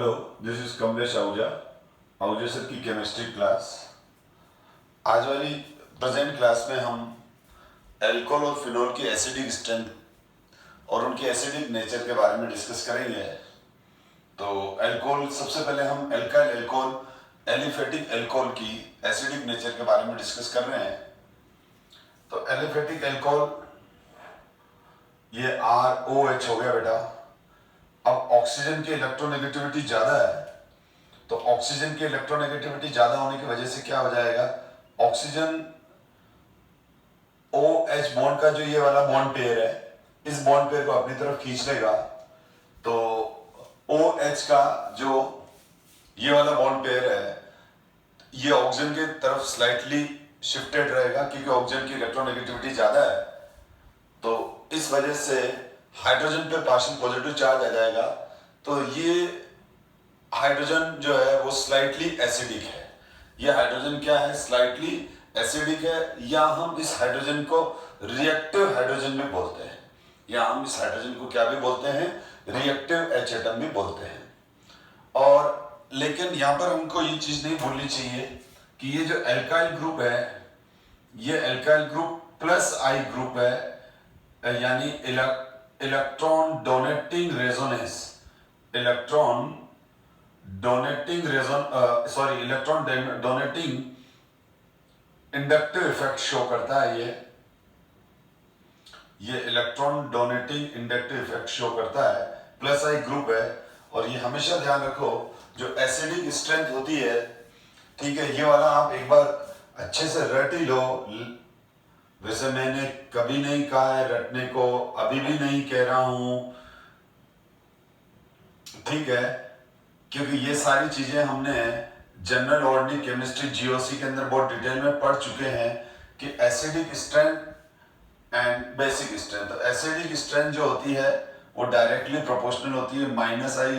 Hello, this is Kamlesh Ahuja, Ahuja sir की chemistry class. आज वाली प्रेजेंट क्लास में हम एल्कोहल और फिनोल की एसिडिक स्ट्रेंथ और उनकी एसिडिक नेचर के बारे में डिस्कस करेंगे। तो एल्कोहल, सबसे पहले हम एल्काइल एल्कोहल, एलिफेटिक एल्कोहल की एसिडिक नेचर के बारे में डिस्कस कर रहे हैं। तो एलिफेटिक एल्कोहल ये ROH हो गया बेटा। अब ऑक्सीजन की इलेक्ट्रोनेगेटिविटी ज्यादा है, तो ऑक्सीजन की इलेक्ट्रोनेगेटिविटी ज्यादा होने की वजह से क्या हो जाएगा, ऑक्सीजन OH बॉन्ड का जो ये वाला बॉन्ड पेयर है, इस बॉन्ड पेयर को अपनी तरफ खींच लेगा। तो OH का जो ये वाला बॉन्ड पेयर है, ये ऑक्सीजन की तरफ स्लाइटली शिफ्टेड रहेगा क्योंकि ऑक्सीजन की इलेक्ट्रोनेगेटिविटी ज्यादा है। तो इस वजह से हाइड्रोजन पे पार्शियल पॉजिटिव चार्ज आ जाएगा। तो ये हाइड्रोजन जो है वो स्लाइटली एसिडिक है। ये हाइड्रोजन क्या है, स्लाइटली एसिडिक है, या हम इस हाइड्रोजन को रिएक्टिव हाइड्रोजन भी बोलते हैं, या हम इस हाइड्रोजन को क्या भी बोलते हैं, रिएक्टिव H एटम भी बोलते हैं। और लेकिन यहां पर हमको ये चीज नहीं भूलनी चाहिए कि ये जो एल्काइल ग्रुप है, ये alkyl group plus I group है, यानी electron donating resonance, electron donating inductive effect show करता है। ये electron donating inductive effect show करता है, प्लस I ग्रुप है। और ये हमेशा ध्यान रखो, जो एसिडिक स्ट्रेंथ होती है, ठीक है, ये वाला आप एक बार अच्छे से रट ही लो। वैसे मैंने कभी नहीं कहा है रटने को, अभी भी नहीं कह रहा हूं, ठीक है, क्योंकि ये सारी चीजें हमने जनरल ऑर्गेनिक केमिस्ट्री GOC के अंदर बहुत डिटेल में पढ़ चुके हैं कि acidic strength and basic strength. तो एसिडिक स्ट्रेंथ जो होती है वो डायरेक्टली प्रोपोर्शनल होती है माइनस आई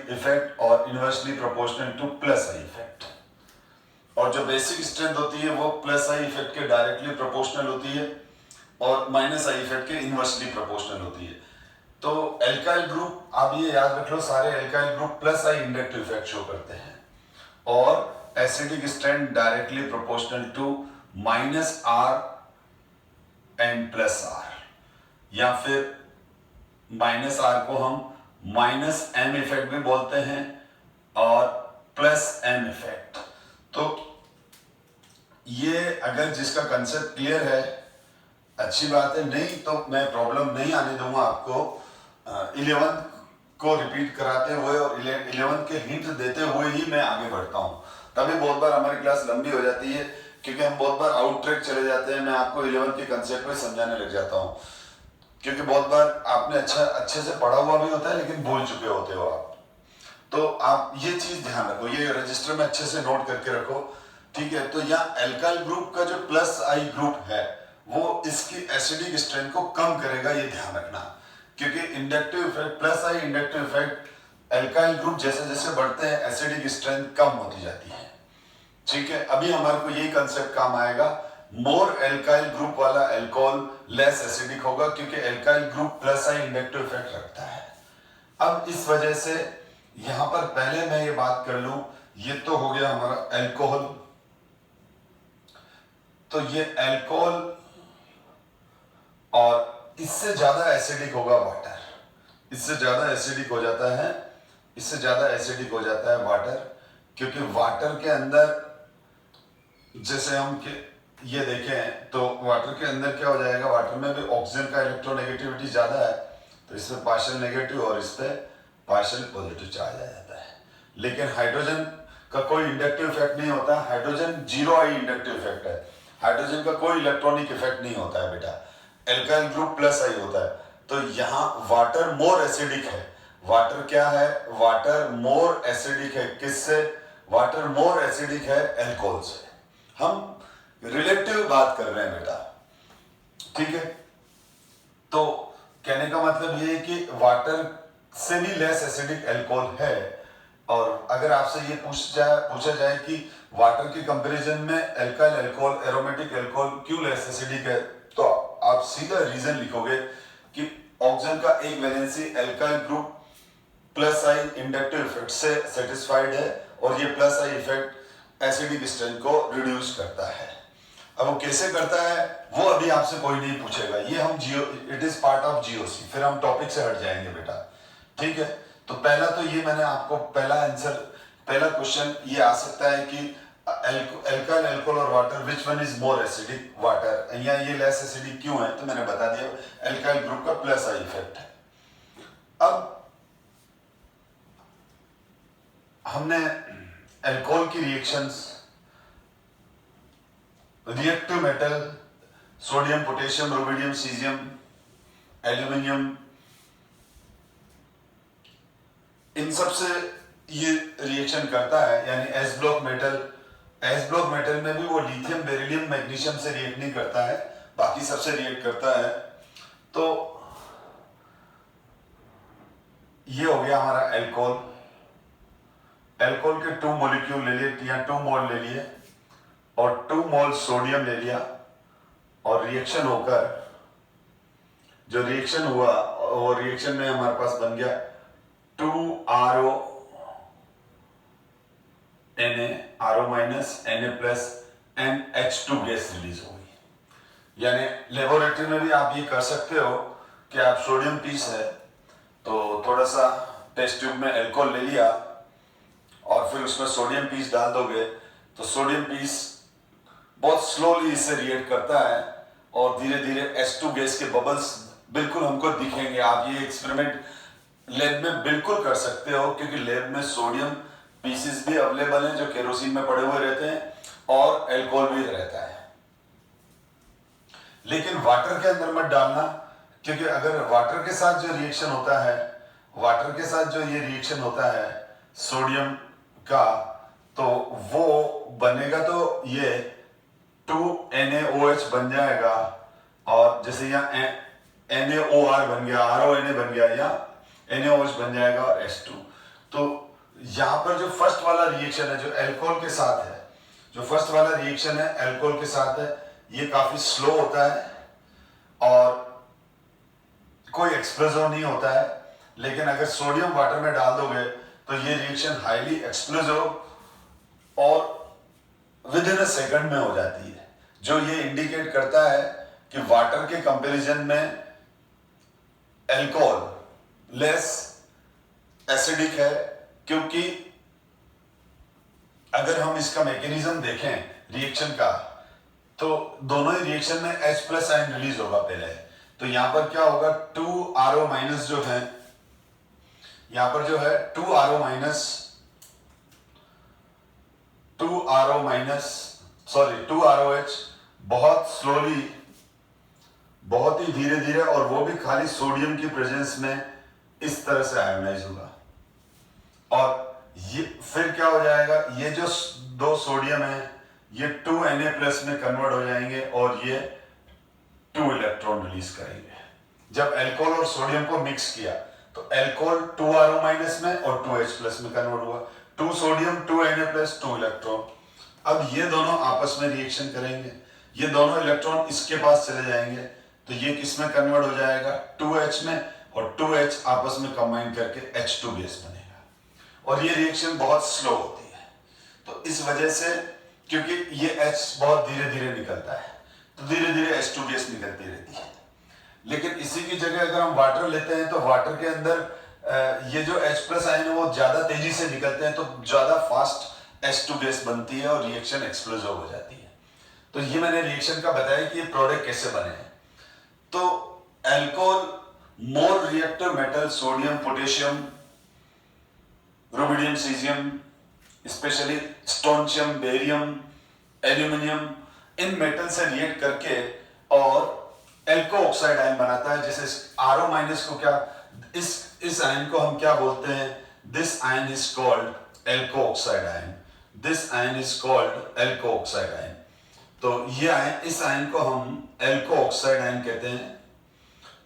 इफेक्ट और inversely proportional two plus I effect. और जो बेसिक स्ट्रेंथ होती है वो प्लस आई इफेक्ट के डायरेक्टली प्रोपोर्शनल होती है और माइनस आई इफेक्ट के इनवर्सली प्रोपोर्शनल होती है। तो एल्काइल ग्रुप, आप ये याद रख लो, सारे alkyl group plus I inductive effect show करते हैं, और acidic strength directly proportional to minus R and plus R, या फिर माइनस R को हम माइनस M इफेक्ट भी बोलते हैं और प्लस M इफेक्ट। तो ये अगर जिसका कंसेप्ट क्लियर है अच्छी बात है, नहीं तो मैं प्रॉब्लम नहीं आने दूंगा आपको। 11th को रिपीट कराते हुए और 11th के हिंट देते हुए ही मैं आगे बढ़ता हूँ। तभी बहुत बार हमारी क्लास लंबी हो जाती है क्योंकि हम बहुत बार आउट ट्रैक चले जाते हैं। मैं आपको 11th के कंसेप्ट में समझाने लग जाता हूँ क्योंकि बहुत बार आपने अच्छे से पढ़ा हुआ भी होता है लेकिन भूल चुके होते हो आप। तो आप ये चीज ध्यान रखो, ये रजिस्टर में अच्छे से नोट करके रखो, ठीक है। तो यहाँ एल्काइल ग्रुप का जो प्लस I ग्रुप है वो इसकी एसिडिक स्ट्रेंथ को कम करेगा, ये ध्यान रखना, क्योंकि inductive effect plus I inductive effect alkyl group जैसे जैसे बढ़ते हैं एसिडिक स्ट्रेंथ कम होती जाती है, ठीक है। अभी हमारे को यही कंसेप्ट काम आएगा, मोर एल्काइल ग्रुप वाला एल्कोहल लेस एसिडिक होगा क्योंकि alkyl group plus I inductive effect रखता है। अब इस वजह से यहां पर पहले मैं ये बात कर लूं, ये तो हो गया हमारा एल्कोहल। तो ये एल्कोहल और इससे ज्यादा एसिडिक होगा वाटर, इससे ज्यादा एसिडिक हो जाता है, इससे ज्यादा एसिडिक हो जाता है वाटर, क्योंकि वाटर के अंदर जैसे हम ये देखें तो वाटर के अंदर क्या हो जाएगा, वाटर में भी ऑक्सीजन का इलेक्ट्रोनेगेटिविटी ज्यादा है, तो इसमें पार्शियल नेगेटिव और इस पे पार्शियल पॉजिटिव चार्ज आ जाता है। लेकिन हाइड्रोजन का कोई इंडक्टिव इफेक्ट नहीं होता, हाइड्रोजन 0 I इंडक्टिव इफेक्ट है, हाइड्रोजन का कोई इलेक्ट्रॉनिक इफेक्ट नहीं होता है बेटा, एल्काइल ग्रुप प्लस I होता है। तो यहाँ वाटर मोर एसिडिक है। वाटर क्या है, वाटर मोर एसिडिक है, किससे, वाटर मोर एसिडिक है एल्कोहल से। हम रिलेटिव बात कर रहे हैं बेटा, ठीक है। तो कहने का मतलब ये है कि वाटर से भी लेस एसिडिक एल्कोहल है। और अगर आपसे ये पूछा जाए कि वाटर के कंपैरिजन में एल्काइल एल्कोहल, एरोमेटिक एल्कोहल क्यों लेस एसिडिक है, तो आप सीधा रीजन लिखोगे कि ऑक्सीजन का एक valency alkyl group plus I inductive effect से सेटिस्फाइड है और ये plus I effect acidic strength को रिड्यूस करता है। अब वो कैसे करता है वो अभी आपसे कोई नहीं पूछेगा, ये हम it is part of GOC, फिर हम टॉपिक से हट जाएंगे बेटा, ठीक है। तो पहला तो ये मैंने आपको पहला क्वेश्चन ये आ सकता है कि एल्काइल अल्कोहल और water which one is more acidic, water, या ये लेस एसिडिक क्यों है, तो मैंने बता दिया एल्काइल ग्रुप का प्लस आई इफेक्ट है। अब हमने अल्कोहल की reactions, reactive metal, sodium, potassium, rubidium, caesium, aluminium, इन सब से ये रिएक्शन करता है, यानी एस ब्लॉक मेटल में भी वो लिथियम, बेरिलियम, मैग्नीशियम से रिएक्ट नहीं करता है, बाकी सबसे रिएक्ट करता है। तो ये हो गया हमारा अल्कोहल। अल्कोहल के 2 मॉलिक्यूल ले लिए या 2 मोल ले लिए और 2 मोल सोडियम ले लिया और रिएक्शन होकर जो रिएक्शन हुआ वो रिएक्शन में हमारे पास बन गया 2RO RO minus Na+ NH2 gas release होगी। यानी लेबोरेटरी में भी आप ये कर सकते हो कि आप सोडियम पीस है तो थोड़ा सा टेस्ट ट्यूब में अल्कोहल ले लिया और फिर उसमें सोडियम पीस डाल दोगे तो सोडियम पीस बहुत स्लोली इससे रिएक्ट करता है और धीरे धीरे H2 गैस के बबल्स बिल्कुल हमको दिखेंगे। आप ये एक्सपेरिमेंट लैब में बिल्कुल कर सकते हो क्योंकि लैब में सोडियम पीसेस भी अवेलेबल हैं जो केरोसिन में पड़े हुए रहते हैं और अल्कोहल भी रहता है। लेकिन वाटर के अंदर मत डालना क्योंकि अगर वाटर के साथ जो रिएक्शन होता है सोडियम का, तो वो बनेगा तो ये 2NaOH बन जाएगा और जैसे यहाँ NaOR बन गया, RONA बन गया या NaOH बन जाएगा और H2। तो यहाँ पर जो फर्स्ट वाला रिएक्शन है जो अल्कोहल के साथ है, अल्कोहल के साथ है, ये काफी स्लो होता है और कोई एक्सप्लोसिव नहीं होता है। लेकिन अगर सोडियम वाटर में डाल दोगे तो ये रिएक्शन हाईली एक्सप्लोसिव और विद इन अ सेकंड में हो जाती है, जो ये इंडिकेट करता है कि वाटर के कंपैरिजन में अल्कोहल लेस एसिडिक है। क्योंकि अगर हम इसका मैकेनिज्म देखें रिएक्शन का तो दोनों ही रिएक्शन में H+ आयन रिलीज होगा पहले। तो यहां पर क्या होगा 2RO- जो है यहां पर जो है 2ROH बहुत स्लोली, बहुत ही धीरे धीरे और वो भी खाली सोडियम की प्रेजेंस में इस तरह से आयोनाइज होगा और ये फिर क्या हो जाएगा, ये जो 2 सोडियम है ये 2Na+ में कन्वर्ट हो जाएंगे और ये 2 इलेक्ट्रॉन रिलीज करेंगे। जब अल्कोहल और सोडियम को मिक्स किया तो अल्कोहल 2RO- में और 2H+ में कन्वर्ट हुआ, 2 सोडियम 2Na+, 2 इलेक्ट्रॉन। अब ये दोनों आपस में रिएक्शन करेंगे, ये दोनों इलेक्ट्रॉन इसके पास चले जाएंगे तो ये किस में कन्वर्ट हो जाएगा 2H में और 2H आपस में कंबाइन करके H2 गैस बनेगा और ये रिएक्शन बहुत स्लो होती है। तो इस वजह से क्योंकि ये H बहुत धीरे धीरे निकलता है तो धीरे धीरे H2 गैस निकलती रहती है। लेकिन इसी की जगह अगर हम वाटर लेते हैं तो वाटर के अंदर ये जो H+ आयन है वो ज्यादा तेजी से निकलते हैं तो ज्यादा फास्ट H2 गैस बनती है और रिएक्शन एक्सप्लोसिव हो जाती है। तो ये मैंने रिएक्शन का बताया कि ये प्रोडक्ट कैसे बने हैं। तो alcohol more reactive metal sodium, potassium, rubidium, caesium, specially strontium, barium, aluminium, इन मेटल से रिएक्ट करके और एल्को ऑक्साइड आयन बनाता है। जैसे RO- को क्या इस आयन को हम क्या बोलते हैं, this ion is called alkoxide ion, this ion is called alkoxide ion. तो ये आयन, इस आयन को हम एल्को ऑक्साइड आयन कहते हैं।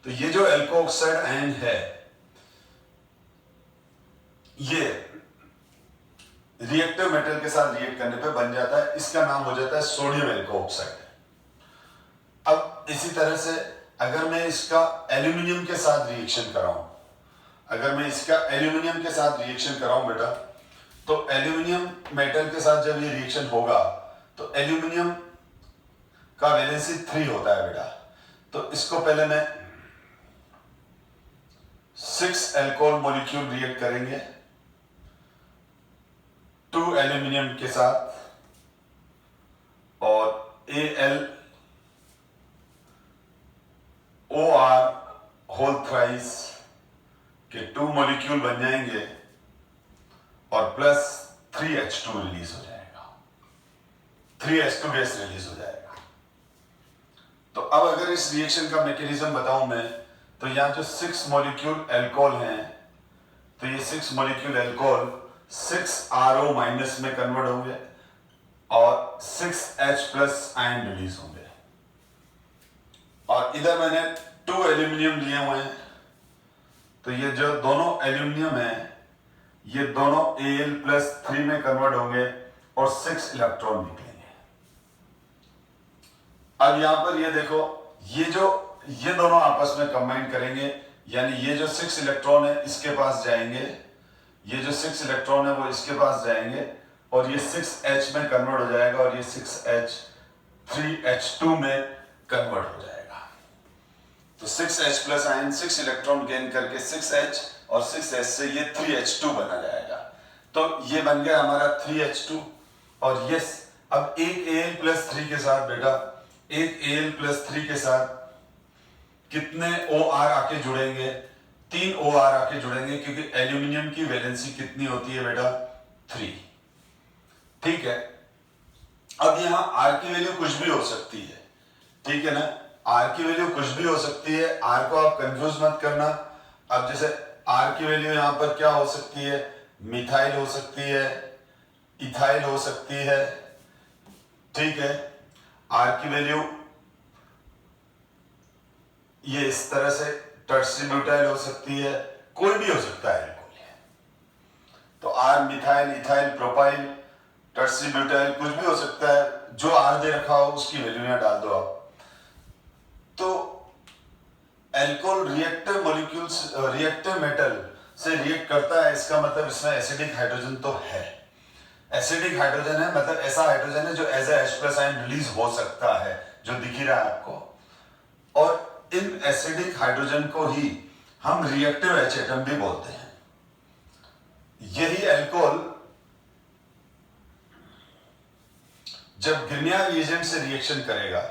तो ये जो एल्को ऑक्साइड आयन है ये रिएक्टिव मेटल के साथ रिएक्ट करने पे बन जाता है, इसका नाम हो जाता है सोडियम एल्को ऑक्साइड। अब इसी तरह से अगर मैं इसका एल्यूमिनियम के साथ रिएक्शन कराऊं अगर मैं इसका एल्यूमिनियम के साथ रिएक्शन कराऊं बेटा, तो एल्यूमिनियम मेटल के साथ जब ये रिएक्शन होगा तो एल्यूमिनियम का वैलेंसी 3 होता है बेटा। तो इसको पहले मैं 6 अल्कोहल मॉलिक्यूल रिएक्ट करेंगे 2 एल्यूमिनियम के साथ, और AlOR होल थ्राइस के 2 मॉलिक्यूल बन जाएंगे और प्लस 3H2 रिलीज हो जाएगा, 3H2 गैस रिलीज हो जाएगा। तो अब अगर इस रिएक्शन का मैकेनिज्म बताऊं मैं, तो यहां जो 6 मॉलिक्यूल अल्कोहल हैं, तो ये 6 मॉलिक्यूल अल्कोहल 6RO माइनस में कन्वर्ट होंगे और 6H प्लस आयन रिलीज होंगे। और इधर मैंने 2 एल्यूमिनियम लिए हुए हैं, तो ये जो दोनों एल्यूमिनियम है ये दोनों Al+3 में कन्वर्ट होंगे और 6 इलेक्ट्रॉन निकलेंगे। अब यहां पर ये देखो, ये दोनों आपस में कंबाइन करेंगे, यानी ये जो 6 इलेक्ट्रॉन है इसके पास जाएंगे, ये जो 6 इलेक्ट्रॉन है वो इसके पास जाएंगे और ये 6H में कन्वर्ट हो जाएगा और ये 6H 3H2 में कन्वर्ट हो जाएगा। तो 6H plus ion 6 electron gain करके 6H और 6H से ये 3H2 बना जाएगा। तो ये बन गया हमारा 3H2। और ये अब एक Al+3 के साथ बेटा, एक Al+3 के साथ कितने OR आके जुड़ेंगे? 3 OR आके जुड़ेंगे, क्योंकि एल्यूमिनियम की वैलेंसी कितनी होती है बेटा? 3। ठीक है। अब यहां R की वैल्यू कुछ भी हो सकती है, ठीक है ना? R की वैल्यू कुछ भी हो सकती है, R को आप कंफ्यूज मत करना। अब जैसे R की वैल्यू यहां पर क्या हो सकती है? मिथाइल हो सकती है, इथाइल हो सकती है, ठीक है। R की वैल्यू ये इस तरह से टर्सरी ब्यूटाइल हो सकती है, कोई भी हो सकता है तो R methyl, ethyl, propyl, tertiary butyl कुछ भी हो सकता है। जो R दे रखा हो उसकी वैल्यू यहां डाल दो आप। तो alcohol reactive molecules, reactive metal से रिएक्ट करता है, इसका मतलब इसमें एसिडिक हाइड्रोजन तो है। एसिडिक हाइड्रोजन है मतलब ऐसा हाइड्रोजन है जो as a H+ ion release हो सकता है, जो दिख ही रहा है आपको। और इन एसिडिक हाइड्रोजन को ही हम रिएक्टिव H एटम भी बोलते हैं। यही अल्कोहल जब ग्रिग्नियर रिएजेंट से रिएक्शन करेगा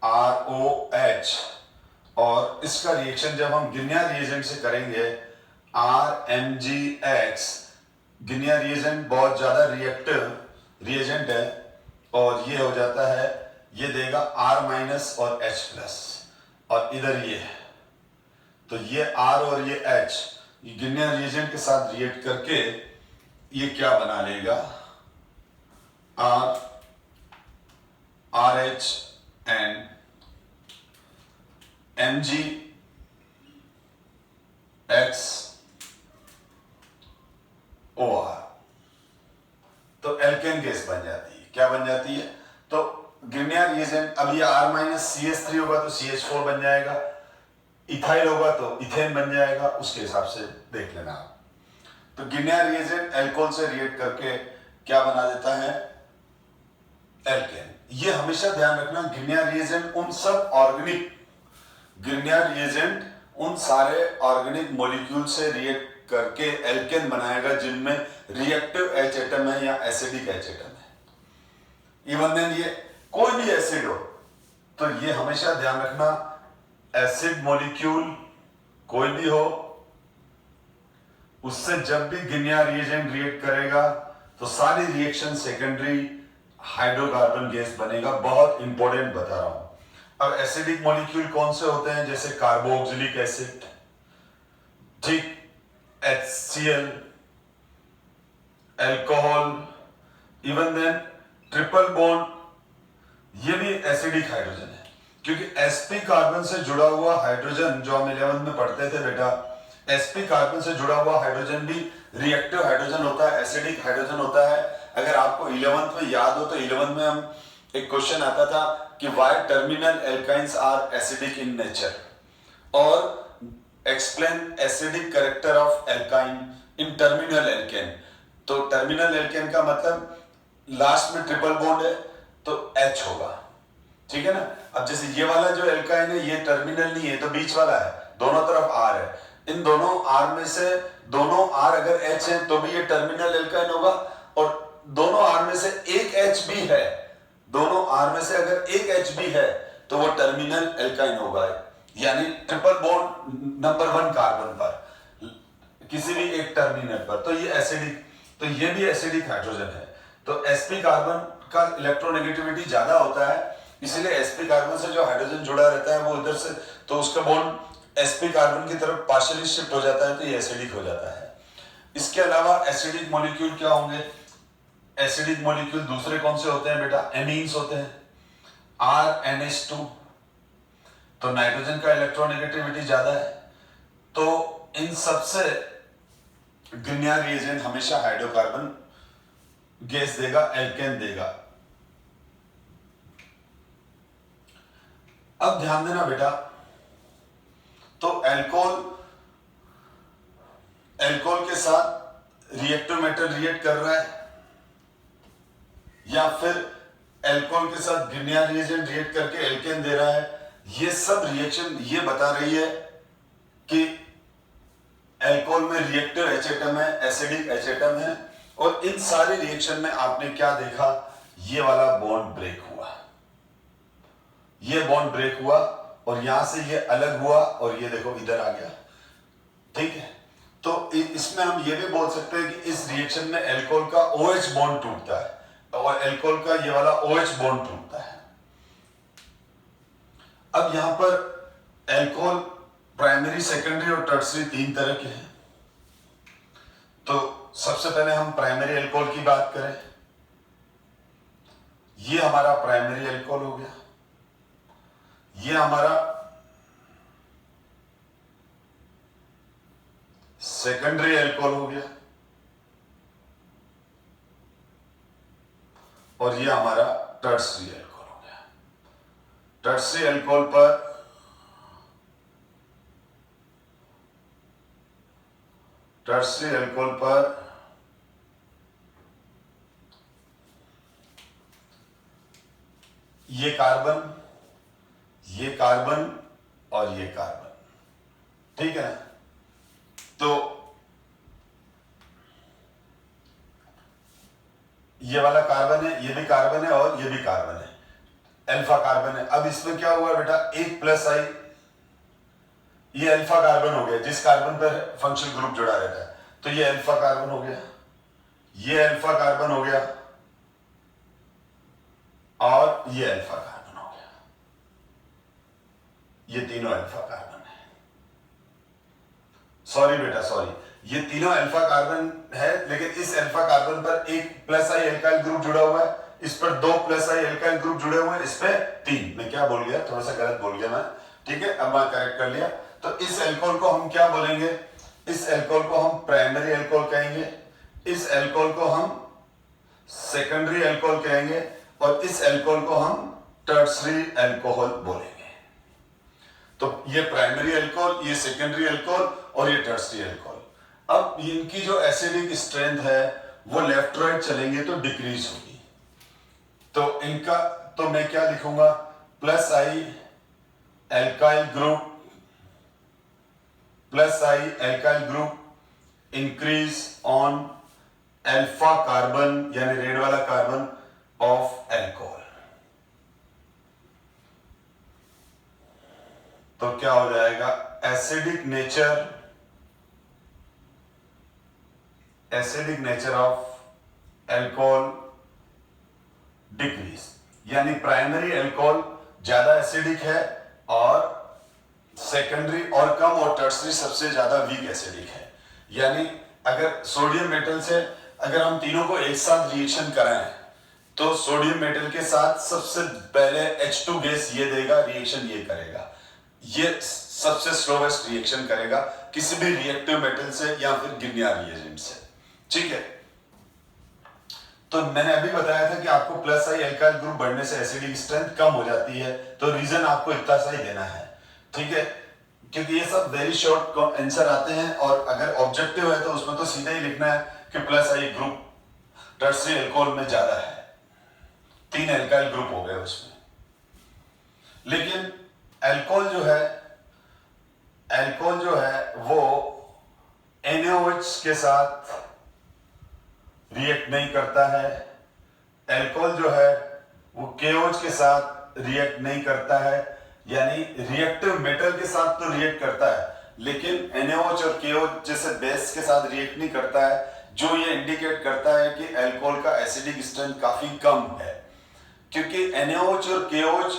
ROH, और इसका रिएक्शन जब हम ग्रिग्नियर रिएजेंट से करेंगे RMgX, ग्रिग्नियर रिएजेंट बहुत ज्यादा रिएक्टिव रिएजेंट है और ये हो जाता है, ये देगा R- और H+, और इधर ये है, तो ये R और ये H ग्रिग्नियर रिएजेंट के साथ रिएक्ट करके ये क्या बना लेगा? RH and MgX OR, तो एल्केन गैस बन जाती है। क्या बन जाती है? तो ग्रिग्नियर रिएजेंट, अब ये R-CH3 होगा तो CH4 बन जाएगा, इथाइल होगा तो इथेन बन जाएगा, उसके हिसाब से देख लेना आप। तो ग्रिग्नियर रिएजेंट अल्कोहल से रिएक्ट करके क्या बना देता है? एल्केन। ये हमेशा ध्यान रखना, ग्रिग्नियर रिएजेंट उन सब ऑर्गेनिक, ग्रिग्नियर रिएजेंट उन सारे ऑर्गेनिक मॉलिक्यूल से रिएक्ट करके एल्केन बनाएगा जिनमें रिएक्टिव H एटम है या एसिडिक H एटम है। इवन देन ये कोई भी एसिड हो, तो ये हमेशा ध्यान रखना, एसिड मॉलिक्यूल कोई भी हो, उससे जब भी ग्रिग्नियर रिएजेंट रिएक्ट करेगा तो सारी रिएक्शन सेकेंडरी हाइड्रोकार्बन गैस बनेगा। बहुत इंपॉर्टेंट बता रहा हूं। अब एसिडिक मॉलिक्यूल कौन से होते हैं? जैसे कार्बोक्सिलिक एसिड, ठीक, HCl, alcohol, even then triple bond, ये भी एसिडिक हाइड्रोजन है, क्योंकि sp कार्बन से जुड़ा हुआ हाइड्रोजन जो हम 11th में पढ़ते थे बेटा, sp कार्बन से जुड़ा हुआ हाइड्रोजन भी रिएक्टिव हाइड्रोजन होता है, एसिडिक हाइड्रोजन होता है। अगर आपको 11th में याद हो तो 11th में हम एक क्वेश्चन आता था कि why terminal alkynes are acidic in nature, और explain acidic character of alkyne in terminal alkane. तो टर्मिनल एल्केन का मतलब लास्ट में ट्रिपल बॉन्ड है तो H होगा, ठीक है ना। अब जैसे ये वाला जो एल्काइन है ये टर्मिनल नहीं है तो बीच वाला है, दोनों तरफ R है, इन दोनों R में से दोनों R अगर H है तो भी ये टर्मिनल एल्काइन होगा, और दोनों R में से एक H भी है, दोनों R में से अगर एक H भी है तो वो टर्मिनल एल्काइन होगा, यानी ट्रिपल बॉन्ड नंबर 1 कार्बन पर किसी भी एक टर्मिनल पर, तो ये एसिडिक, तो ये भी एसिडिक हाइड्रोजन है। तो sp कार्बन का इलेक्ट्रोनेगेटिविटी ज्यादा होता है, इसीलिए sp कार्बन से जो हाइड्रोजन जुड़ा रहता है वो इधर से, तो उसका बॉन्ड sp कार्बन की तरफ पार्शियली शिफ्ट हो जाता है, तो ये एसिडिक हो जाता है। इसके अलावा एसिडिक मॉलिक्यूल क्या होंगे, एसिडिक मॉलिक्यूल दूसरे कौन से होते हैं बेटा, एमीन्स होते हैं, RNH2, तो नाइट्रोजन का इलेक्ट्रोनेगेटिविटी ज्यादा है, तो इन सबसे ग्रिग्नार्ड रिएजेंट हमेशा हाइड्रोकार्बन गैस देगा, एल्केन देगा। अब ध्यान देना बेटा, तो एल्कोहल के साथ रिएक्टिव मेटल रिएक्ट कर रहा है, या फिर एल्कोहल के साथ ग्रिग्नार्ड रिएजेंट रिएक्ट करके एल्केन दे रहा है, ये सब रिएक्शन ये बता रही है कि एल्कोहल में रिएक्टिव H एटम है, एसिडिक H एटम है, और इन सारे रिएक्शन में आपने क्या देखा, ये वाला बॉन्ड ब्रेक हुआ, ये बॉन्ड ब्रेक हुआ और यहां से ये अलग हुआ और ये देखो इधर आ गया, ठीक है। तो इसमें हम ये भी बोल सकते हैं कि इस रिएक्शन में एल्कोहल का OH बॉन्ड टूटता है और एल्कोहल का ये वाला OH बॉन्ड टूटता है। अब यहां पर एल्कोहल प्राइमरी, सेकेंडरी और टर्सरी 3 तरह के हैं। तो सबसे पहले हम प्राइमरी एल्कोहल की बात करें, ये हमारा प्राइमरी एल्कोहल हो गया, ये हमारा सेकेंडरी एल्कोहल हो गया, और ये हमारा टर्सरी एल्कोहल हो गया। टर्सरी एल्कोहल पर ये कार्बन और ये कार्बन, ठीक है ना। तो ये वाला कार्बन है, ये भी कार्बन है और ये भी कार्बन है, अल्फा कार्बन है। अब इसमें क्या हुआ बेटा, एक प्लस आई, ये अल्फा कार्बन हो गया, जिस कार्बन पर फंक्शनल ग्रुप जुड़ा रहता है, तो ये अल्फा कार्बन हो गया, ये अल्फा कार्बन हो गया और ये अल्फा कार्बन हो गया, ये तीनों अल्फा कार्बन है। सॉरी बेटा, सॉरी, ये तीनों अल्फा कार्बन है, लेकिन इस अल्फा कार्बन पर एक प्लस आई एल्काइल ग्रुप जुड़ा हुआ है, इस पर 2 प्लस आई एल्काइल ग्रुप जुड़े हुए हैं, इस पे 3। मैं क्या बोल गया, थोड़ा सा गलत बोल गया मैं, ठीक है, अब मैं करेक्ट कर लिया। तो इस एल्कोहल को हम क्या बोलेंगे, इस एल्कोहल को हम प्राइमरी एल्कोहल कहेंगे, इस एल्कोहल को हम सेकेंडरी एल्कोहल कहेंगे, और इस एल्कोहल को हम टर्सरी एल्कोहल बोलेंगे। तो ये प्राइमरी एल्कोहल, ये सेकेंडरी एल्कोहल और ये टर्सरी एल्कोहल। अब इनकी जो एसिडिक स्ट्रेंथ है वो लेफ्ट राइट चलेंगे तो डिक्रीज होगी। तो इनका, तो मैं क्या लिखूंगा, plus I alkyl group, plus I alkyl group increase on alpha carbon, यानी रेड वाला कार्बन ऑफ एल्कोहल। तो क्या हो जाएगा, acidic nature of alcohol decrease, यानी प्राइमरी एल्कोहल ज्यादा एसिडिक है और सेकेंडरी और कम, और टर्सरी सबसे ज्यादा वीक एसिडिक है। यानी अगर सोडियम मेटल से अगर हम तीनों को एक साथ रिएक्शन कराएं तो सोडियम मेटल के साथ सबसे पहले H2 गैस ये देगा, रिएक्शन ये करेगा, ये सबसे स्लोवेस्ट रिएक्शन करेगा किसी भी रिएक्टिव मेटल से या फिर ग्रिग्नार्ड रिएजेंट से, ठीक है। तो मैंने अभी बताया था कि आपको प्लस आई एल्काइल ग्रुप बढ़ने से एसिडिक स्ट्रेंथ कम हो जाती है, तो रीजन आपको इतना सा ही देना है, ठीक है। क्योंकि ये सब वेरी शॉर्ट आंसर आते हैं, और अगर ऑब्जेक्टिव है तो उसमें तो सीधा ही लिखना है कि प्लस आई ग्रुप टर्सरी अल्कोहल में ज्यादा है, 3 एल्काइल ग्रुप हो गए उसमें। लेकिन अल्कोहल जो है वो NaOH के साथ रिएक्ट नहीं करता है, अल्कोहल जो है वो KOH के साथ रिएक्ट नहीं करता है, यानी रिएक्टिव मेटल के साथ तो रिएक्ट करता है लेकिन NaOH और KOH जैसे बेस के साथ रिएक्ट नहीं करता है, जो ये इंडिकेट करता है कि अल्कोहल का एसिडिक स्ट्रेंथ काफी कम है, क्योंकि NaOH और KOH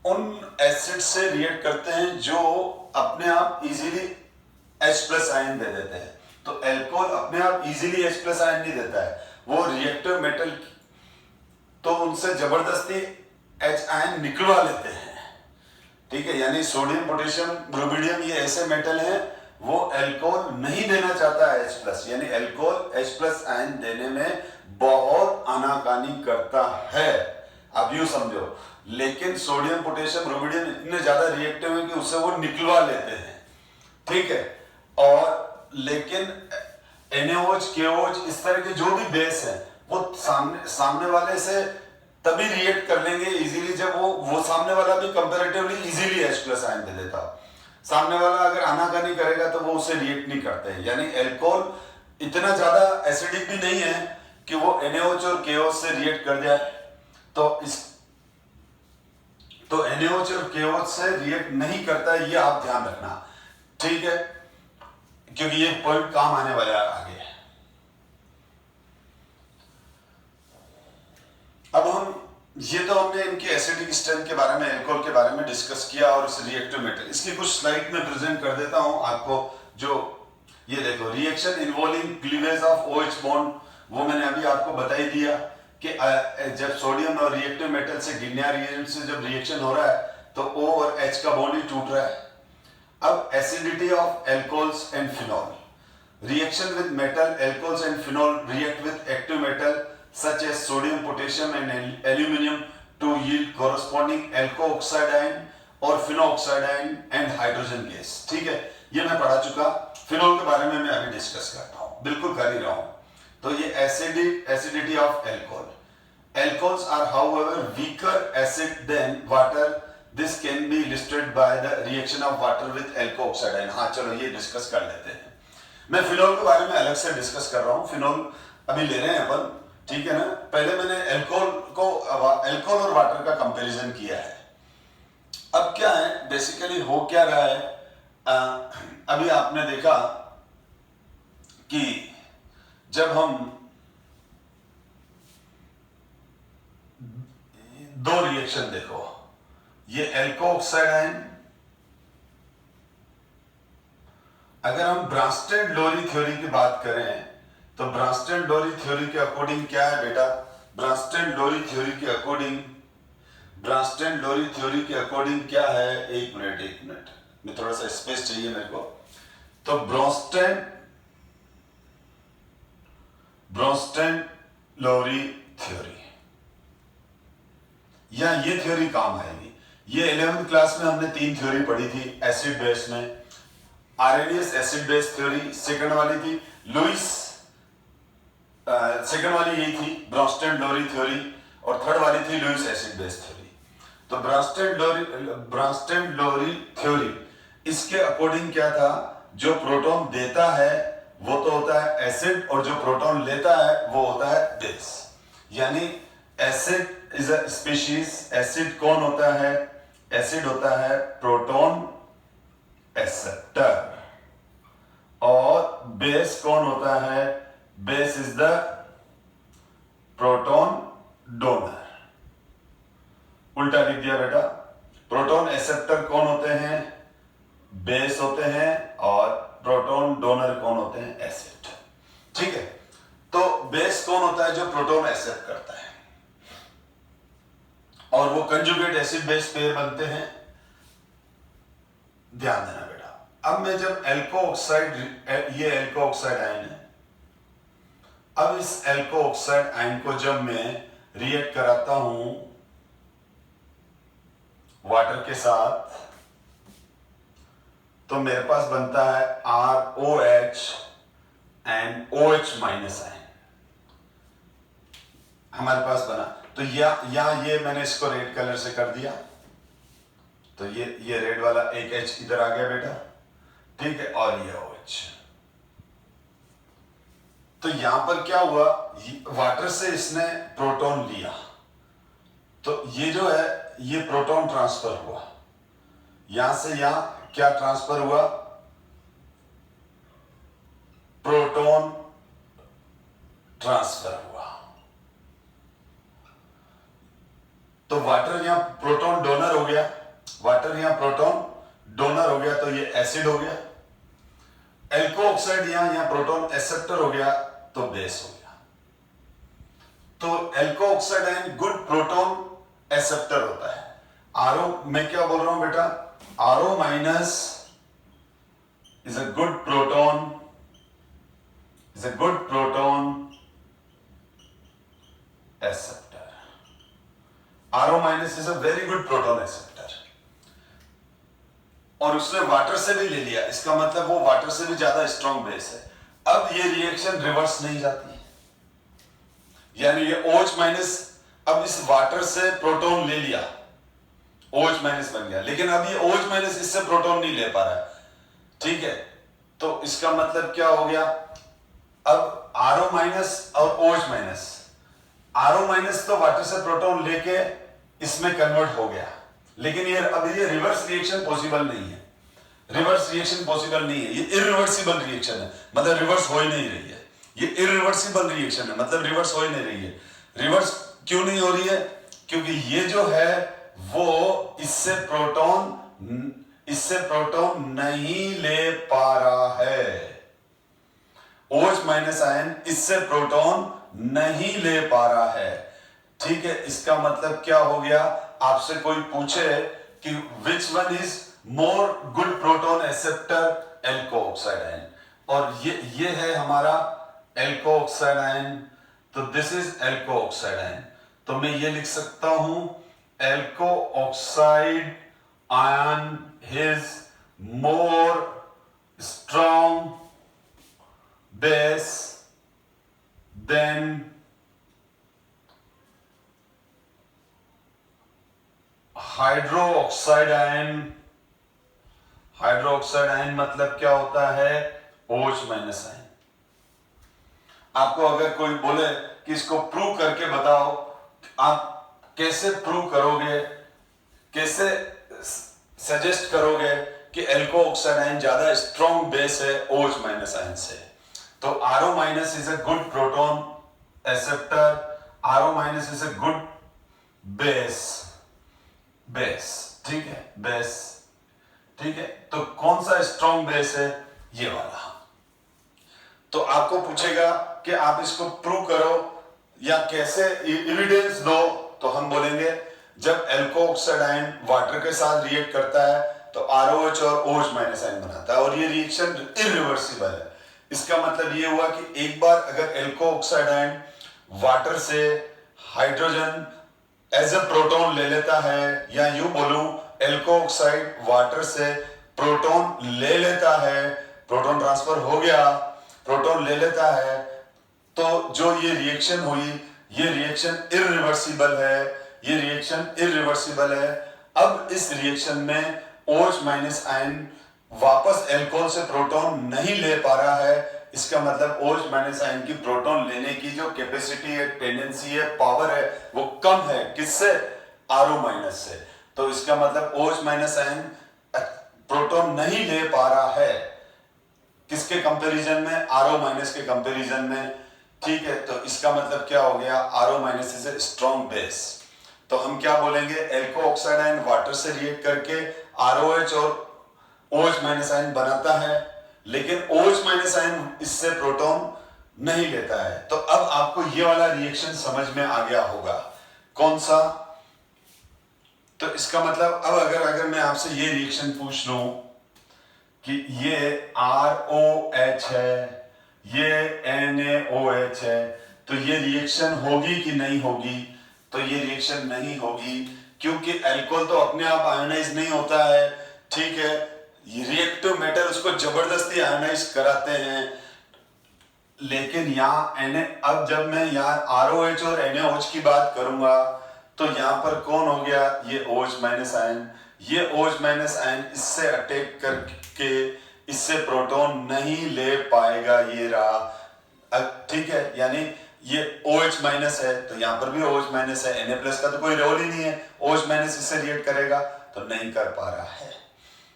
उन एसिड से रिएक्ट करते हैं जो अपने आप इजीली H+ आयन दे देते हैं। तो अल्कोहल अपने आप इजीली H+ आयन नहीं देता है, वो रिएक्टिव मेटल तो उनसे जबरदस्ती H आयन निकलवा लेते हैं, ठीक है। यानी सोडियम, पोटेशियम, रुबिडियम ये ऐसे मेटल हैं वो अल्कोहल नहीं देना चाहता है H+, यानी अल्कोहल H+ आयन देने में बहुत आनाकानी करता है, अब यूं समझो। लेकिन सोडियम, पोटेशियम, रुबिडियम इतने ज्यादा रिएक्टिव हैं कि उससे वो निकलवा लेते हैं, ठीक है। और लेकिन NaOH, KOH इस तरह के जो भी बेस हैं वो सामने वाले से तभी रिएक्ट कर लेंगे इजीली जब वो सामने वाला भी कंपैरेटिवली इजीली H+ आयन दे देता। सामने वाला अगर आनाकानी करेगा तो वो उससे रिएक्ट नहीं करते हैं, यानी अल्कोहल इतना ज्यादा एसिडिक भी नहीं है कि वो NaOH और KOH से रिएक्ट कर जाए। तो NaOH और KOH से रिएक्ट नहीं करता है, ये आप ध्यान रखना, ठीक है, क्योंकि ये पॉइंट काम आने वाला है आगे। अब हमने इनके एसिडिक स्ट्रेंथ के बारे में, अल्कोहल के बारे में डिस्कस किया और इस रिएक्टिव मेटल, इसकी कुछ स्लाइड में प्रेजेंट कर देता हूं आपको। जो ये देखो, reaction involving cleavage of OH bond, वो मैंने अभी आपको बता ही दिया कि जब सोडियम और रिएक्टिव मेटल से गिनिया रिएजेंट से जब रिएक्शन हो रहा है तो O और H का बॉन्ड ही टूट रहा है। अब acidity of alcohols and phenol, reaction with metal, alcohols and phenol react with active metal such as sodium, potassium and aluminum to yield corresponding alco oxide ion और Fino oxide ion and hydrogen gas, ठीक है। ये मैं पढ़ा चुका, phenol के बारे में मैं अभी डिस्कस करता हूं, बिल्कुल कर ही रहा हूं। तो ये acidity of alcohol, alcohols are however weaker acid than water, this can be illustrated by the reaction of water with alkoxide ion. हाँ चलो ये डिस्कस कर लेते हैं। मैं फिनॉल के बारे में अलग से डिस्कस कर रहा हूं, फिनॉल अभी ले रहे हैं अपन, ठीक है ना। पहले मैंने अल्कोहल और वाटर का कंपैरिजन किया है। अब क्या है, बेसिकली हो क्या रहा है, अभी आपने देखा कि जब हम दो रिएक्शन देखो, ये अल्को ऑक्साइड आयन, अगर हम ब्रांस्टेड-लोरी थ्योरी की बात करें तो ब्रांस्टेड-लोरी थ्योरी के अकॉर्डिंग क्या है बेटा, ब्रांस्टेड-लोरी थ्योरी के अकॉर्डिंग क्या है, एक मिनट मैं थोड़ा सा स्पेस चाहिए मेरे को। तो ब्रांस्टेड-लोरी थ्योरी, या ये थ्योरी काम आएगी। ये 11th क्लास में हमने 3 थ्योरी पढ़ी थी एसिड बेस में। Arrhenius acid base theory second वाली थी, लुईस सेकंड वाली यही थी ब्रांस्टेड-लोरी थ्योरी, और थर्ड वाली थी लुईस एसिड बेस थ्योरी। तो ब्रांस्टेड-लोरी थ्योरी, इसके अकॉर्डिंग क्या था, जो प्रोटॉन देता है वो तो होता है एसिड, और जो प्रोटॉन लेता है वो होता है बेस। यानी acid is a species, acid कौन होता है, एसिड होता है प्रोटॉन एक्सेप्टर, और बेस कौन होता है, base is the proton donor. उल्टा लिख दिया बेटा, प्रोटॉन एक्सेप्टर कौन होते हैं, बेस होते हैं, और प्रोटॉन डोनर कौन होते हैं, एसिड, ठीक है। तो बेस कौन होता है, जो प्रोटॉन एक्सेप्ट करता है, और वो कंजुगेट एसिड बेस पेयर बनते हैं, ध्यान देना बेटा। अब मैं जब अल्को ऑक्साइड, ये अल्को ऑक्साइड आयन है, अब इस अल्को ऑक्साइड आयन को जब मैं रिएक्ट कराता हूं वाटर के साथ, तो मेरे पास बनता है ROH and OH minus ion हमारे पास बना। तो यहां ये मैंने इसको रेड कलर से कर दिया, तो ये रेड वाला एक H इधर आ गया बेटा, ठीक है, और ये OH। तो यहां पर क्या हुआ, वाटर से इसने प्रोटॉन लिया, तो ये जो है ये प्रोटॉन ट्रांसफर हुआ, यहां से यहां क्या ट्रांसफर हुआ, प्रोटॉन ट्रांसफर हुआ। तो वाटर यहां प्रोटॉन डोनर हो गया, वाटर यहां प्रोटॉन डोनर हो गया, तो ये एसिड हो गया। एल्को ऑक्साइड यहां प्रोटॉन एक्सेप्टर हो गया, तो बेस हो गया। तो alkoxide ion good proton acceptor होता है। आरओ, मैं क्या बोल रहा हूं बेटा, RO minus is a good proton, is a good proton acceptor. RO minus is a very good proton acceptor. और उसने वाटर से भी ले लिया, इसका मतलब वो वाटर से भी ज्यादा स्ट्रॉन्ग बेस है। अब ये रिएक्शन रिवर्स नहीं जाती है, यानी ये OH माइनस अब इस वाटर से प्रोटॉन ले लिया, OH माइनस बन गया, लेकिन अब ये OH माइनस इससे प्रोटॉन नहीं ले पा रहा है, ठीक है। तो इसका मतलब क्या हो गया, अब RO माइनस और OH माइनस, RO माइनस तो वाटर से प्रोटॉन लेके इसमें कन्वर्ट हो गया, लेकिन ये अब ये रिवर्स रिएक्शन पॉसिबल नहीं है, रिवर्स रिएक्शन पॉसिबल नहीं है, ये इरिवर्सिबल रिएक्शन है, मतलब रिवर्स हो ही नहीं रही है। ये इरिवर्सिबल रिएक्शन है, मतलब रिवर्स हो ही नहीं रही है। रिवर्स क्यों नहीं हो रही है, क्योंकि ये जो है वो इससे प्रोटॉन नहीं ले पा रहा है। OH माइनस आयन इससे प्रोटॉन नहीं ले पा रहा है, ठीक है। इसका मतलब क्या हो गया, आपसे कोई पूछे कि which one is more good proton acceptor, alkoxide ion, और ये है हमारा एल्को ऑक्साइड आयन, तो this is alkoxide ion. तो मैं ये लिख सकता हूं alkoxide ion is more strong base than hydroxide ion. Hydroxide ion मतलब क्या होता है, OH माइनस आयन। आपको अगर कोई बोले कि इसको प्रूव करके बताओ, आप कैसे प्रूव करोगे, कैसे सजेस्ट करोगे कि एल्को ऑक्साइड आयन ज्यादा स्ट्रॉन्ग बेस है OH माइनस आयन से। तो RO minus is a good proton acceptor, RO minus is a good base, ठीक है, बेस, ठीक है। तो कौन सा स्ट्रॉन्ग बेस है, ये वाला। तो आपको पूछेगा कि आप इसको प्रूव करो या कैसे एविडेंस दो, तो हम बोलेंगे जब एल्को ऑक्साइड आयन वाटर के साथ रिएक्ट करता है तो ROH और OH माइनस आयन बनाता है, और ये रिएक्शन इरिवर्सिबल है। इसका मतलब ये हुआ कि एक बार अगर एल्को ऑक्साइड आयन वाटर से हाइड्रोजन एज अ प्रोटॉन ले लेता है, या यूं बोलूं एल्को ऑक्साइड वाटर से प्रोटॉन ले लेता है, प्रोटॉन ट्रांसफर हो गया, प्रोटॉन ले लेता है, तो जो ये रिएक्शन हुई, ये रिएक्शन इरिवर्सिबल है, ये रिएक्शन इरिवर्सिबल है। अब इस रिएक्शन में OH माइनस आयन वापस एल्कोहल से प्रोटॉन नहीं ले पा रहा है, इसका मतलब OH माइनस आयन की प्रोटॉन लेने की जो कैपेसिटी है, टेंडेंसी है, पावर है, वो कम है, किससे, RO माइनस से। तो इसका मतलब OH माइनस आयन प्रोटॉन नहीं ले पा रहा है, किसके कंपैरिजन में, RO माइनस के कंपैरिजन में, ठीक है। तो इसका मतलब क्या हो गया, RO minus is a strong base. तो हम क्या बोलेंगे, एल्को ऑक्साइड आयन वाटर से रिएक्ट करके ROH और OH माइनस आयन बनाता है, लेकिन OH माइनस आयन इससे प्रोटॉन नहीं लेता है। तो अब आपको ये वाला रिएक्शन समझ में आ गया होगा, कौन सा। तो इसका मतलब अब अगर मैं आपसे ये रिएक्शन पूछ लूं कि ये ROH है, ये NaOH है, तो ये रिएक्शन होगी कि नहीं होगी, तो ये रिएक्शन नहीं होगी, क्योंकि अल्कोहल तो अपने आप आयोनाइज नहीं होता है, ठीक है। रिएक्टिव मेटल उसको जबरदस्ती आयोनाइज कराते हैं। लेकिन यहाँ अब जब मैं यहाँ ROH और NaOH की बात करूंगा तो यहाँ पर कौन हो गया, ये OH माइनस आयन। ये OH माइनस आयन इससे अटैक करके इससे प्रोटॉन नहीं ले पाएगा, ये रहा। ठीक है, यानी ये OH माइनस है तो यहाँ पर भी OH माइनस है, Na प्लस का तो कोई रोल ही नहीं है, OH माइनस इससे रिएक्ट करेगा तो नहीं कर पा रहा है।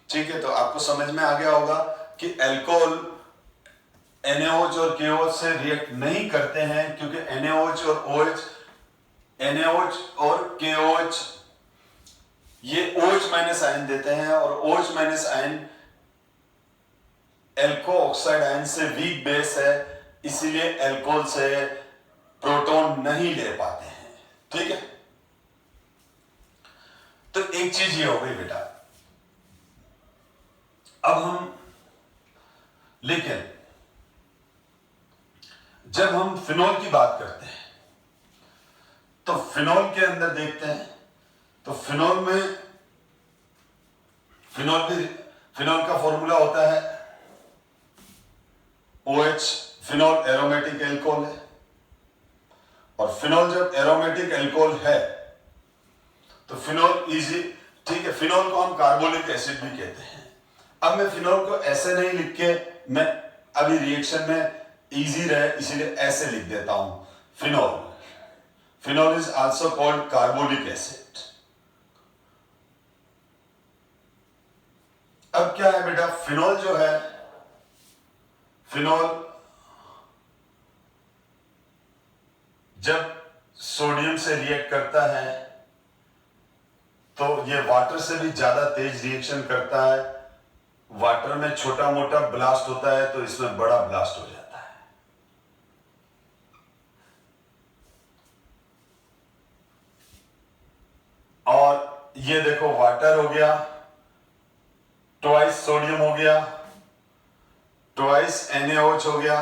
ठीक है, तो आपको समझ में आ गया होगा कि अल्कोहल NaOH और KOH से रिएक्ट नहीं करते हैं क्योंकि NaOH और KOH ये OH माइनस आयन देते हैं और OH minus ion alkoxide ion से वीक बेस है, इसीलिए अल्कोहल से प्रोटॉन नहीं ले पाते हैं। ठीक है, तो एक चीज ये हो गई बेटा। अब हम लेकिन जब हम फिनॉल की बात करते हैं तो फिनॉल के अंदर देखते हैं तो फिनॉल में फिनॉल का फॉर्मूला होता है OH, फिनॉल एरोमेटिक एल्कोहल है। और फिनॉल जब एरोमेटिक एल्कोहल है तो फिनॉल इजी, ठीक है, फिनॉल को हम कार्बोलिक एसिड भी कहते हैं। अब मैं फिनॉल को ऐसे नहीं लिख के, मैं अभी रिएक्शन में इजी रहे इसलिए ऐसे लिख देता हूं, phenol is also called carbolic acid. अब क्या है बेटा, फिनॉल जो है, फिनॉल जब सोडियम से रिएक्ट करता है तो ये वाटर से भी ज्यादा तेज रिएक्शन करता है। वाटर में छोटा मोटा ब्लास्ट होता है तो इसमें बड़ा ब्लास्ट हो जाता है। और ये देखो वाटर हो गया, ट्वाइस सोडियम हो गया, ट्वाइस NaOH हो गया,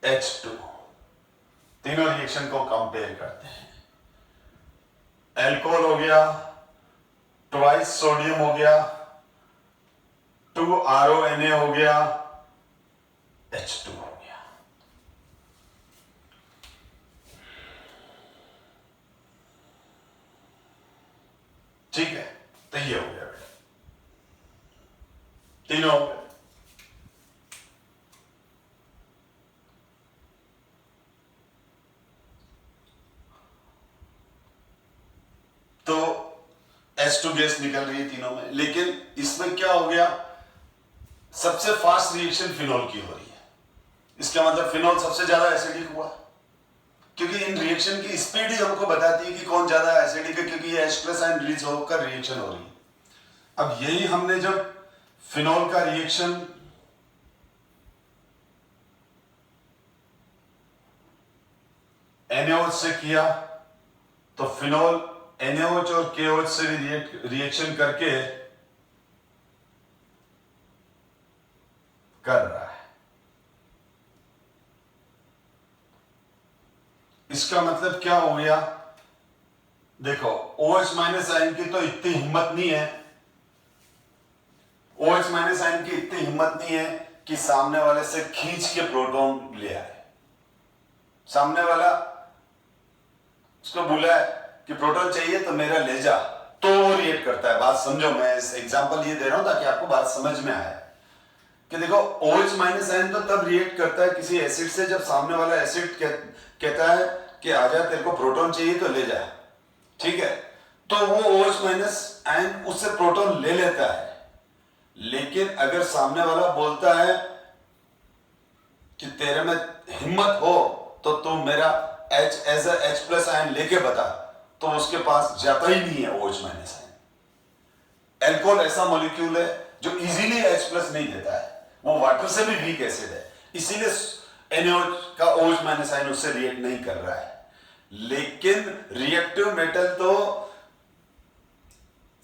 H2, तीनों रिएक्शन को कंपेयर करते हैं। अल्कोहल हो गया, ट्वाइस सोडियम हो गया, 2RONA हो गया, H2 हो गया। ठीक है, तो ये हो गया बेटा, तीनों हो गए। तो H2 गैस निकल रही है तीनों में, लेकिन इसमें क्या हो गया, सबसे फास्ट रिएक्शन फिनॉल की हो रही है। इसका मतलब फिनॉल सबसे ज्यादा एसिडिक हुआ, क्योंकि इन रिएक्शन की स्पीड ही हमको बताती है कि कौन ज्यादा एसिडिक है, क्योंकि ये H+ आयन रिलीज होकर रिएक्शन हो रही है। अब यही हमने जब फिनॉल का रिएक्शन NaOH से किया तो फिनॉल NaOH और KOH से भी रिएक्शन करके कर रहा है। इसका मतलब क्या हो गया, देखो OH माइनस आयन की तो इतनी हिम्मत नहीं है, OH माइनस आयन की इतनी हिम्मत नहीं है कि सामने वाले से खींच के प्रोटॉन ले आए। सामने वाला उसको बोला है कि प्रोटॉन चाहिए तो मेरा ले जा, तो वो रिएक्ट करता है। बात समझो, मैं इस एग्जांपल ये दे रहा हूं ताकि आपको बात समझ में आए कि देखो OH माइनस आयन तो तब रिएक्ट करता है किसी एसिड से जब सामने वाला एसिड कहता है कि आजा तेरे को प्रोटॉन चाहिए तो ले जा। ठीक है, तो वो OH माइनस आयन उससे प्रोटॉन ले लेता है। लेकिन अगर सामने वाला बोलता है कि तेरे में हिम्मत हो तो तू मेरा H एज H+ आयन लेके बता, तो उसके पास जाता ही नहीं है OH माइनस आयन। अल्कोहल ऐसा मॉलिक्यूल है जो इजीली H+ नहीं देता है, वो वाटर से भी वीक एसिड है, इसीलिए NaOH का OH माइनस आयन उससे रिएक्ट नहीं कर रहा है। लेकिन रिएक्टिव मेटल तो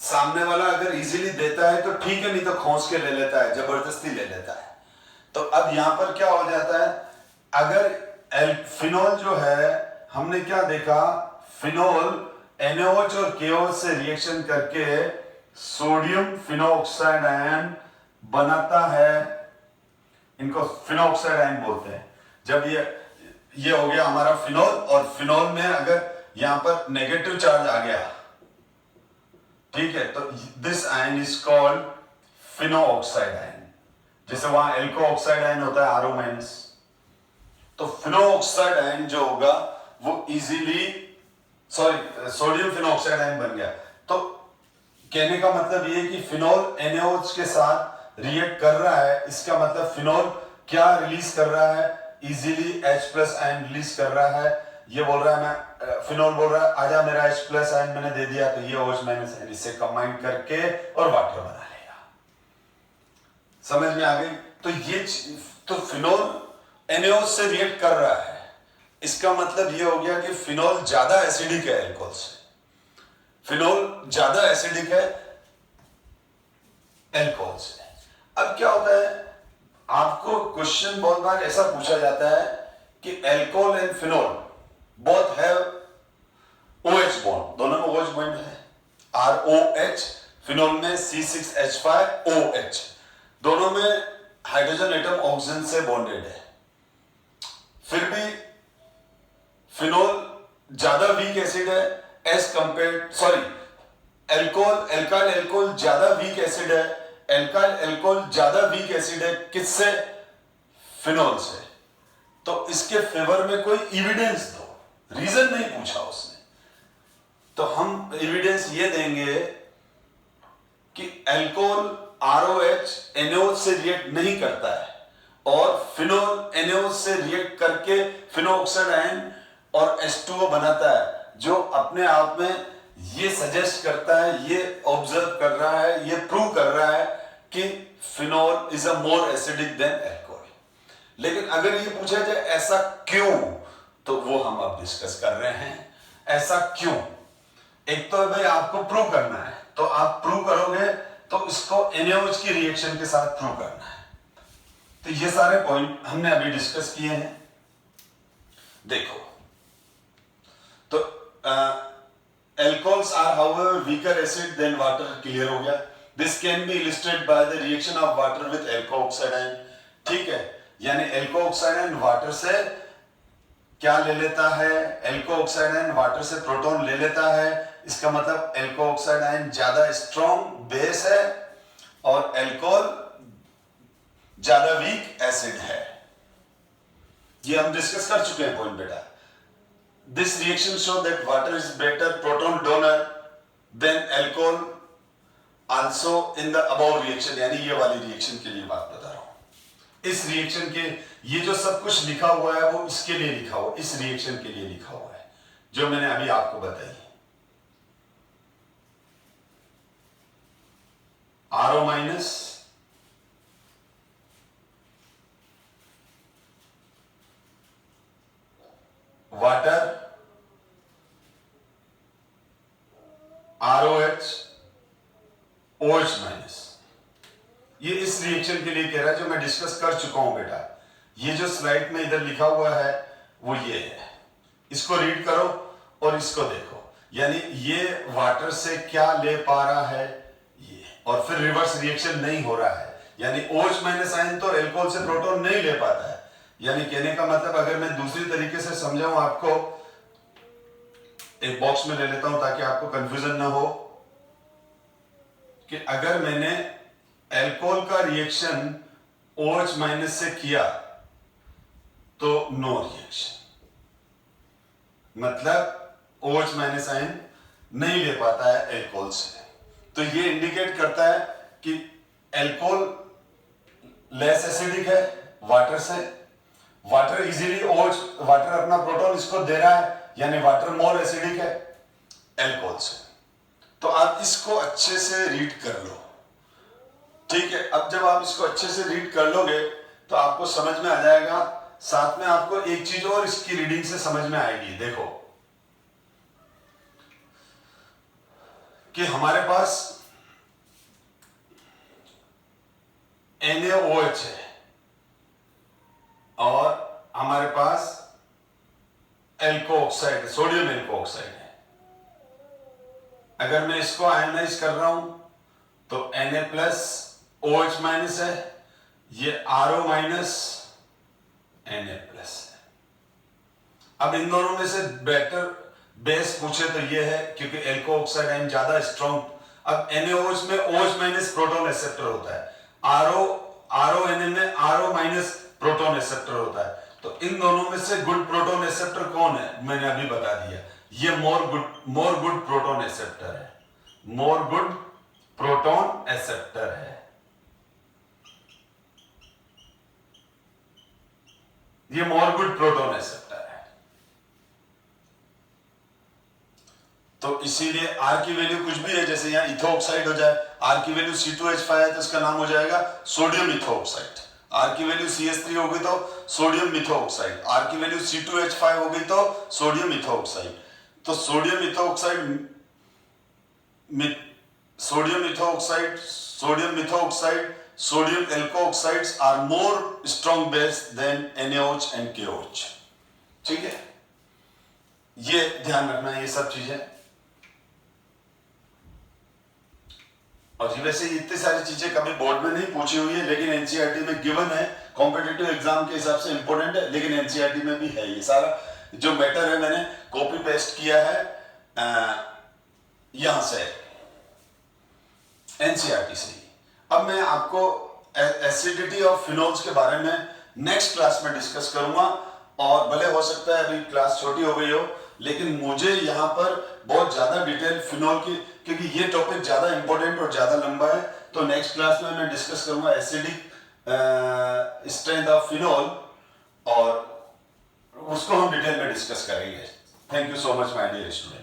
सामने वाला अगर इजीली देता है तो ठीक है, नहीं तो खोस के ले लेता है, जबरदस्ती ले लेता है। तो अब यहां पर क्या हो जाता है, अगर फिनॉल जो है, हमने क्या देखा, फिनॉल NaOH और KOH से रिएक्शन करके सोडियम फिनोऑक्साइड आयन बनाता है, इनको फिनोक्साइड आयन बोलते हैं। जब ये हो गया हमारा फिनोल, और फिनोल में अगर यहां पर नेगेटिव चार्ज आ गया, ठीक है, तो this ion is called Fino oxide ion. जैसे वहां एल्को ऑक्साइड आयन होता है RO माइनस, तो फिनो ऑक्साइड आयन जो होगा वो इजीली, सोडियम फिनोक्साइड आयन बन गया। तो कहने का मतलब ये कि फिनोल NaOH के साथ रिएक्ट कर रहा है, इसका मतलब फिनोल क्या रिलीज कर रहा है, इजीली H+ आयन रिलीज कर रहा है। ये बोल रहा है, मैं फिनोल बोल रहा है आजा मेरा H+ आयन मैंने दे दिया, तो ये OH माइनस आयन इससे कंबाइन करके और वाटर बना लेगा। समझ में आ गई? तो ये तो फिनोल NaOH से रिएक्ट कर रहा है, इसका मतलब ये हो गया कि फिनोल ज्यादा एसिडिक है एल्कोहल से, फिनोल ज्यादा एसिडिक है एल्कोहल से। अब क्या होता है, आपको क्वेश्चन बहुत बार ऐसा पूछा जाता है कि alcohol and phenol both have OH bond, दोनों में OH बॉन्ड है, ROH, फिनोल में C6H5OH, दोनों में हाइड्रोजन एटम ऑक्सीजन से बॉन्डेड है। फिर भी फिनोल ज्यादा वीक एसिड है as compare, alcohol, alkyl alcohol ज्यादा वीक एसिड है, एल्काइल एल्कोहल ज्यादा वीक एसिड है किससे? फिनोल से। तो इसके फेवर में कोई एविडेंस दो, रीजन नहीं पूछा उसने, तो हम एविडेंस ये देंगे कि एल्कोहल ROH NaOH से रिएक्ट नहीं करता है, और फिनोल NaOH से रिएक्ट करके फिनोक्साइड आयन और H2O बनाता है, जो अपने आप में ये सजेस्ट करता है, ये ऑब्जर्व कर रहा है, ये प्रूव कर रहा है कि phenol is a more acidic then alcohol. लेकिन अगर ये पूछा जाए ऐसा क्यों, तो वो हम अब डिस्कस कर रहे हैं। ऐसा क्यों? एक तो भाई आपको प्रूव करना है, तो आप प्रूव करोगे तो इसको NaOH की रिएक्शन के साथ प्रूव करना है। तो ये सारे पॉइंट हमने अभी डिस्कस किए हैं। देखो, तो alcohols are however weaker acid than water, clear हो गया। This can be illustrated by the reaction of water with alco oxide ion, ठीक है, यानी alco oxide ion वाटर से क्या ले लेता है, alco oxide ion वाटर से प्रोटॉन ले लेता है, इसका मतलब alco oxide ion ज्यादा स्ट्रॉन्ग बेस है और अल्कोहल ज्यादा वीक एसिड है। ये हम डिस्कस कर चुके हैं पॉइंट बेटा। This reaction show that water is better proton donor than alcohol also in the above reaction, यानी ये वाली रिएक्शन के लिए बात बता रहा हूं। इस रिएक्शन के ये जो सब कुछ लिखा हुआ है वो इसके लिए लिखा हुआ, इस रिएक्शन के लिए लिखा हुआ है जो मैंने अभी आपको बताई। RO minus water ROH OH minus, ये इस रिएक्शन के लिए कह रहा है जो मैं डिस्कस कर चुका हूं बेटा। ये जो स्लाइड में इधर लिखा हुआ है वो ये है, इसको रीड करो और इसको देखो, यानी ये वाटर से क्या ले पा रहा है ये, और फिर रिवर्स रिएक्शन नहीं हो रहा है, यानी OH माइनस आयन तो एल्कोहल से प्रोटॉन नहीं ले पाता है। यानी कहने का मतलब, अगर मैं दूसरी तरीके से समझाऊं आपको, एक बॉक्स में ले लेता हूं ताकि आपको कंफ्यूजन ना हो, कि अगर मैंने एल्कोहल का रिएक्शन OH माइनस से किया तो नो रिएक्शन, मतलब OH माइनस आयन नहीं ले पाता है एल्कोहल से। तो ये इंडिकेट करता है कि एल्कोहल लेस एसिडिक है वाटर से, वाटर इजीली OH, वाटर अपना प्रोटॉन इसको दे रहा है, यानी वाटर मोर एसिडिक है एल्कोहल से। तो आप इसको अच्छे से रीड कर लो, ठीक है। अब जब आप इसको अच्छे से रीड कर लोगे तो आपको समझ में आ जाएगा। साथ में आपको एक चीज और इसकी रीडिंग से समझ में आएगी, देखो कि हमारे पास NaOH है और हमारे पास एल्को ऑक्साइड, सोडियम एल्को ऑक्साइड है। अगर मैं इसको आयनाइज कर रहा हूं तो Na+ OH माइनस है, ये RO माइनस Na प्लस है। अब इन दोनों में से बेटर बेस पूछे तो ये है, क्योंकि एल्को ऑक्साइड आयन ज्यादा स्ट्रॉन्ग। अब NaOH में OH माइनस प्रोटॉन एक्सेप्टर होता है, RONA में RO माइनस प्रोटॉन एक्सेप्टर होता है। तो इन दोनों में से गुड प्रोटॉन एक्सेप्टर कौन है, मैंने अभी बता दिया, ये मोर गुड प्रोटॉन एक्सेप्टर है, मोर गुड प्रोटॉन एक्सेप्टर है। ये मोर गुड प्रोटॉन एक्सेप्टर है। तो इसीलिए R की वैल्यू कुछ भी है, जैसे यहाँ इथो ऑक्साइड हो जाए, R की वैल्यू C2H5 है तो इसका नाम हो जाएगा सोडियम इथो ऑक्साइड। R की वैल्यू CH3 होगी तो सोडियम मिथो ऑक्साइड, R की वैल्यू C2H5 होगी तो सोडियम इथो ऑक्साइड। तो sodium ethoxide, sodium ethoxide, sodium methoxide, sodium alkoxides are more strong base than NaOH and KOH। ठीक है, ये ध्यान रखना है, ये सब चीजें। और वैसे इतनी सारी चीजें कभी बोर्ड में नहीं पूछी हुई है, लेकिन एनसीईआरटी में गिवन है, कॉम्पिटिटिव एग्जाम के हिसाब से इंपॉर्टेंट है, लेकिन एनसीईआरटी में भी है। ये सारा जो मैटर है मैंने कॉपी पेस्ट किया है यहां से, एनसीईआरटी से ही। अब मैं आपको एसिडिटी ऑफ फिनोल्स के बारे में नेक्स्ट क्लास में डिस्कस करूंगा, और भले हो सकता है अभी क्लास छोटी हो गई हो, लेकिन मुझे यहाँ पर बहुत ज्यादा डिटेल फिनोल की, क्योंकि ये टॉपिक ज्यादा इंपॉर्टेंट और ज्यादा लंबा है, तो नेक्स्ट क्लास में मैं डिस्कस करूंगा एसिडिक स्ट्रेंथ ऑफ फिनोल, और उसको हम डिटेल में डिस्कस करेंगे। Thank you so much my dear student.